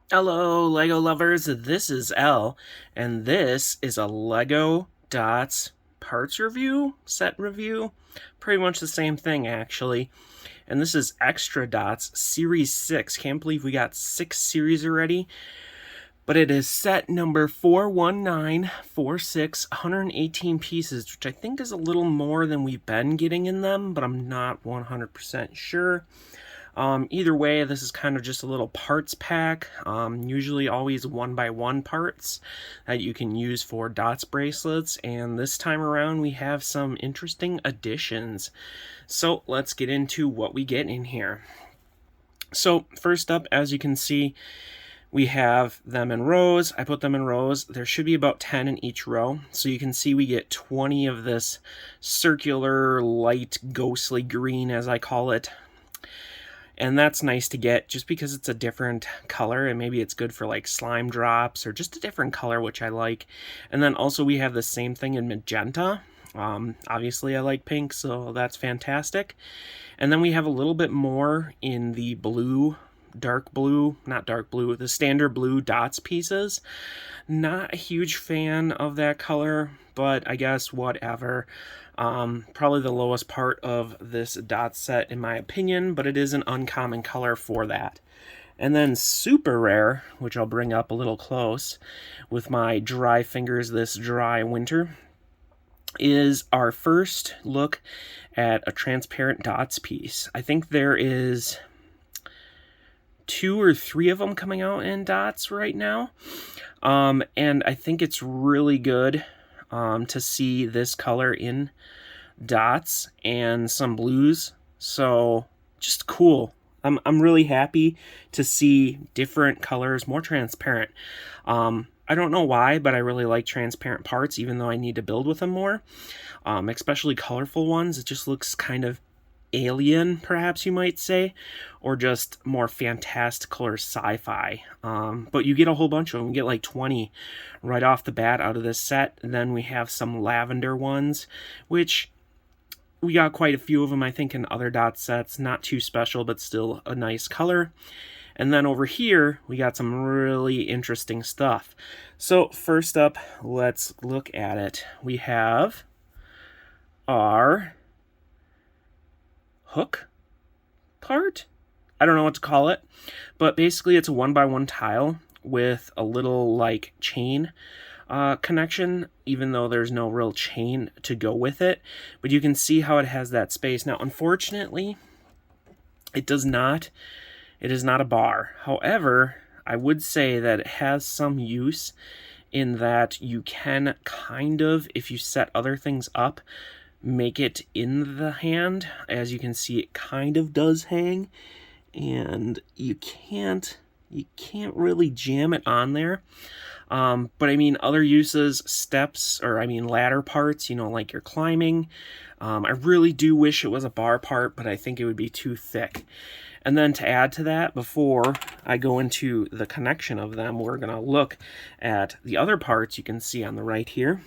Hello, Lego lovers. This is Elle, and this is a Lego Dots parts review, set review. Pretty much the same thing, actually. And this is Extra Dots Series 6. Can't believe we got 6 series already. But it is set number 41946, 118 pieces, which I think is a little more than we've been getting in them, but I'm not 100% sure. Either way, this is kind of just a little parts pack, usually always 1x1 parts that you can use for dots bracelets, and this time around we have some interesting additions. So let's get into what we get in here. So first up, as you can see, we have them in rows. I put them in rows. There should be about 10 in each row. So you can see we get 20 of this circular, light, ghostly green, as I call it. And that's nice to get just because it's a different color, and maybe it's good for like slime drops or just a different color, which I like. And then also we have the same thing in magenta. Obviously I like pink, so that's fantastic. And then we have a little bit more in the blue, dark blue, not dark blue, the standard blue dots pieces. Not a huge fan of that color, but I guess whatever. Probably the lowest part of this dot set in my opinion, but it is an uncommon color for that. And then super rare, which I'll bring up a little close with my dry fingers this dry winter, is our first look at a transparent dots piece. I think there is 2 or 3 of them coming out in dots right now. And I think it's really good to see this color in dots and some blues. So just cool. I'm really happy to see different colors, more transparent. I don't know why, but I really like transparent parts, even though I need to build with them more. Especially colorful ones. It just looks kind of alien, perhaps you might say, or just more fantastical or sci-fi. But you get a whole bunch of them. You get like 20 right off the bat out of this set. And then we have some lavender ones, which we got quite a few of them, I think, in other dot sets. Not too special, but still a nice color. And then over here, we got some really interesting stuff. So first up, let's look at it. We have our hook part? I don't know what to call it, but basically it's a 1x1 tile with a little like chain connection, even though there's no real chain to go with it. But you can see how it has that space. Now, unfortunately, it is not a bar. However, I would say that it has some use in that you can kind of, if you set other things up, make it in the hand. As you can see, it kind of does hang, and you can't really jam it on there. But I mean, other uses, steps, or I mean ladder parts, like you're climbing. I really do wish it was a bar part, but I think it would be too thick. And then to add to that, before I go into the connection of them, we're going to look at the other parts you can see on the right here.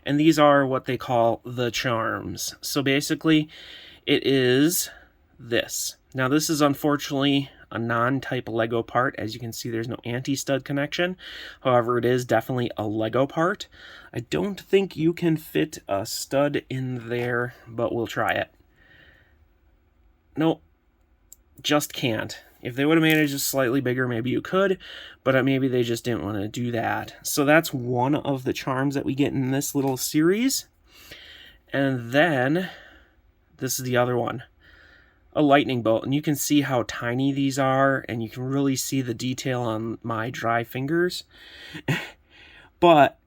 And these are what they call the charms. So basically, it is this. Now, this is unfortunately a non-type Lego part. As you can see, there's no anti-stud connection. However, it is definitely a Lego part. I don't think you can fit a stud in there, but we'll try it. Nope, just can't. If they would have made it just slightly bigger, maybe you could, but maybe they just didn't want to do that. So that's one of the charms that we get in this little series. And then this is the other one, a lightning bolt. And you can see how tiny these are, and you can really see the detail on my dry fingers. But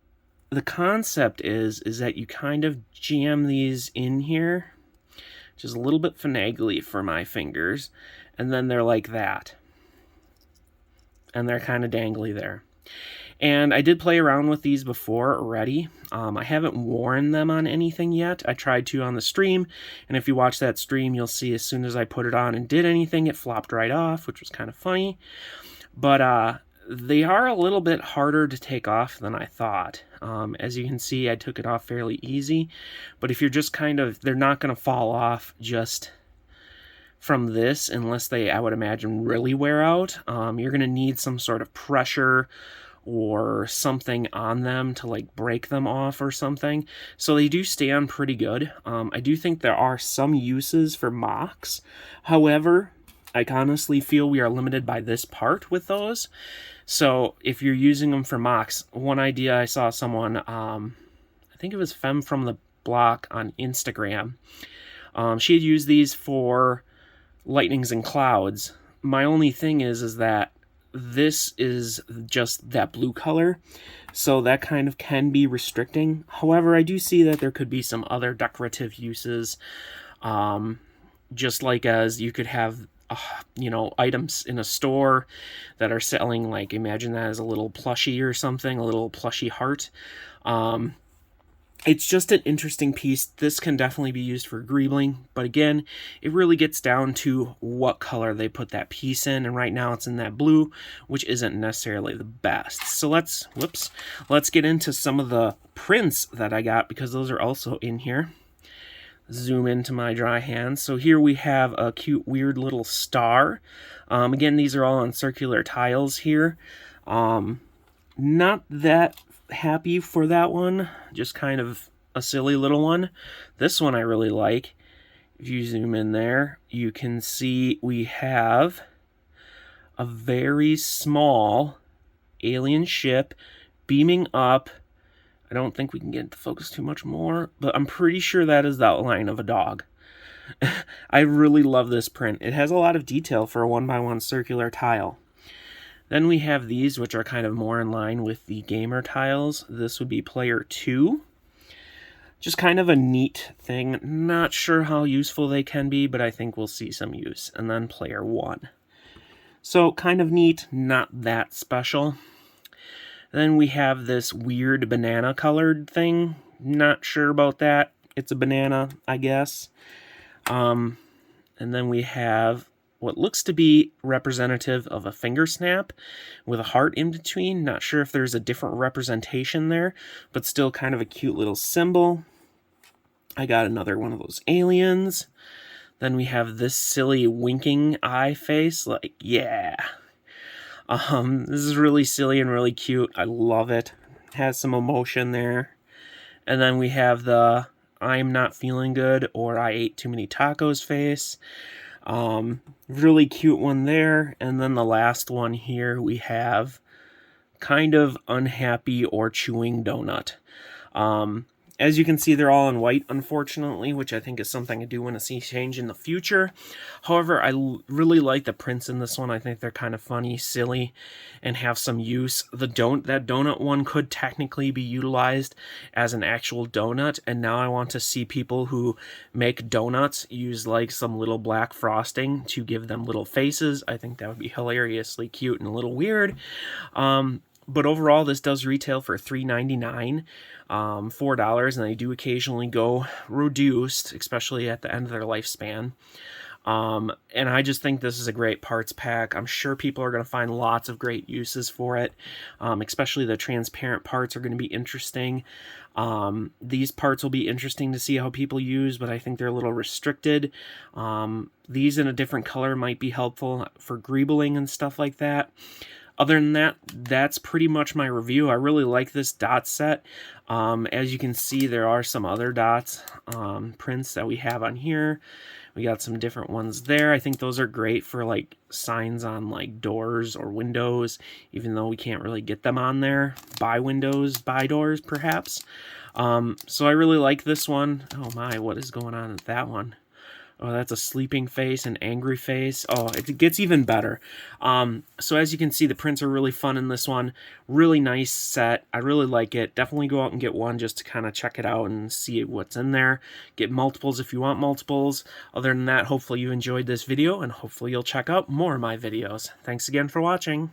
the concept is that you kind of jam these in here, which is a little bit finagly for my fingers, and then they're like that. And they're kind of dangly there. And I did play around with these before already. I haven't worn them on anything yet. I tried to on the stream, and if you watch that stream, you'll see as soon as I put it on and did anything, it flopped right off, which was kind of funny. But they are a little bit harder to take off than I thought. As you can see, I took it off fairly easy. But if you're just they're not going to fall off just from this unless they, I would imagine, really wear out. You're going to need some sort of pressure or something on them to like break them off or something. So they do stay on pretty good. I do think there are some uses for mocks. However, I honestly feel we are limited by this part with those. So if you're using them for mocks, one idea I saw someone, I think it was Femme from the Block on Instagram. She had used these for lightnings and clouds. My only thing is that this is just that blue color, so that kind of can be restricting. However, I do see that there could be some other decorative uses, just like as you could have items in a store that are selling, like, imagine that as a little plushie or something, a little plushie heart. It's just an interesting piece. This can definitely be used for greebling, but again, it really gets down to what color they put that piece in, and right now it's in that blue, which isn't necessarily the best. So let's get into some of the prints that I got, because those are also in here. Zoom into my dry hands. So here we have a cute, weird little star. Again, these are all on circular tiles here. Not that happy for that one, just kind of a silly little one. This one I really like. If you zoom in there, you can see we have a very small alien ship beaming up. I don't think we can get the focus too much more, but I'm pretty sure that is the outline of a dog. I really love this print. It has a lot of detail for a 1x1 circular tile. Then we have these, which are kind of more in line with the gamer tiles. This would be player 2. Just kind of a neat thing. Not sure how useful they can be, but I think we'll see some use. And then player 1. So kind of neat, not that special. Then we have this weird banana colored thing. Not sure about that. It's a banana, I guess. And then we have what looks to be representative of a finger snap with a heart in between. Not sure if there's a different representation there, but still kind of a cute little symbol. I got another one of those aliens. Then we have this silly winking eye face, like, yeah. This is really silly and really cute. I love it. It has some emotion there. And then we have the I'm not feeling good or I ate too many tacos face. Really cute one there. And then the last one here, we have kind of unhappy or chewing donut. As you can see, they're all in white, unfortunately, which I think is something I do want to see change in the future. However, I really like the prints in this one. I think they're kind of funny, silly, and have some use. That donut one could technically be utilized as an actual donut, and now I want to see people who make donuts use like some little black frosting to give them little faces. I think that would be hilariously cute and a little weird. But overall, this does retail for $3.99, $4, and they do occasionally go reduced, especially at the end of their lifespan. And I just think this is a great parts pack. I'm sure people are going to find lots of great uses for it, especially the transparent parts are going to be interesting. These parts will be interesting to see how people use, but I think they're a little restricted. These in a different color might be helpful for greebling and stuff like that. Other than that, that's pretty much my review. I really like this dot set. As you can see, there are some other dots prints that we have on here. We got some different ones there. I think those are great for like signs on like doors or windows, even though we can't really get them on there. Buy windows, buy doors, perhaps. So I really like this one. Oh my, what is going on with that one? Oh, that's a sleeping face, an angry face. Oh, it gets even better. So as you can see, the prints are really fun in this one. Really nice set. I really like it. Definitely go out and get one just to kind of check it out and see what's in there. Get multiples if you want multiples. Other than that, hopefully you enjoyed this video, and hopefully you'll check out more of my videos. Thanks again for watching.